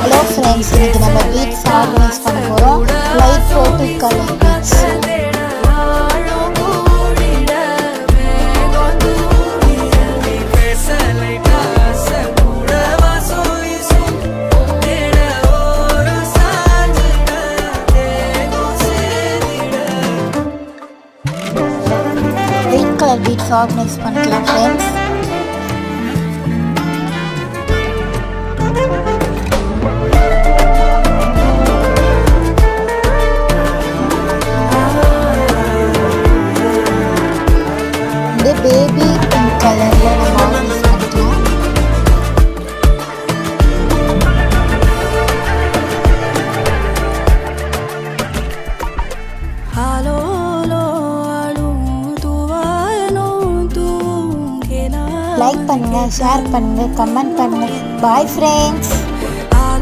Hello friends, இன்னைக்கு நம்ம beads organise பண்ண போகிறோம். லைட் போட்டு colour beads. Light colour beads organise பண்ணிக்கலாம் ஃப்ரெண்ட்ஸ். பேபி பிங்க் கலர்ல நம்ம ஆர்கனைஸ் பண்ணிக்கலாம். லைக் பண்ணுங்க, ஷேர் பண்ணுங்க, கமெண்ட் பண்ணுங்க. Bye friends.